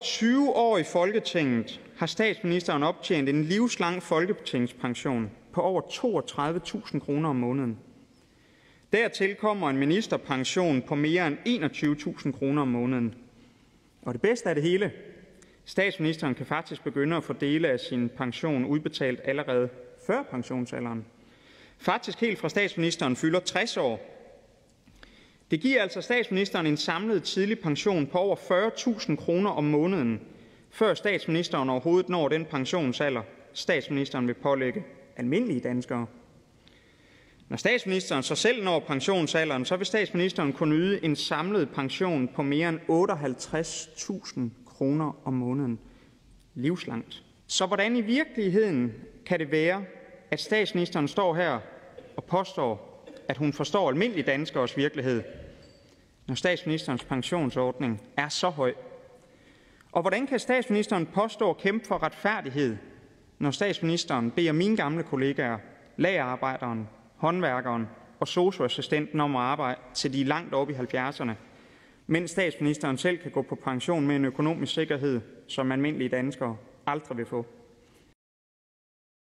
20 år i Folketinget har statsministeren optjent en livslang folketingspension på over 32.000 kroner om måneden. Dertil kommer en ministerpension på mere end 21.000 kroner om måneden. Og det bedste af det hele, statsministeren kan faktisk begynde at få dele af sin pension udbetalt allerede før pensionsalderen. Faktisk helt fra statsministeren fylder 60 år. Det giver altså statsministeren en samlet tidlig pension på over 40.000 kroner om måneden, før statsministeren overhovedet når den pensionsalder, statsministeren vil pålægge almindelige danskere. Når statsministeren så selv når pensionsalderen, så vil statsministeren kunne yde en samlet pension på mere end 58.000 kroner om måneden. Livslangt. Så hvordan i virkeligheden kan det være, at statsministeren står her og påstår, at hun forstår almindelige danskeres virkelighed, når statsministerens pensionsordning er så høj? Og hvordan kan statsministeren påstå at kæmpe for retfærdighed, når statsministeren beder mine gamle kollegaer, lagerarbejderen, håndværkeren og sosu-assistenten om at arbejde, til de er langt oppe i 70'erne, mens statsministeren selv kan gå på pension med en økonomisk sikkerhed, som almindelige danskere aldrig vil få?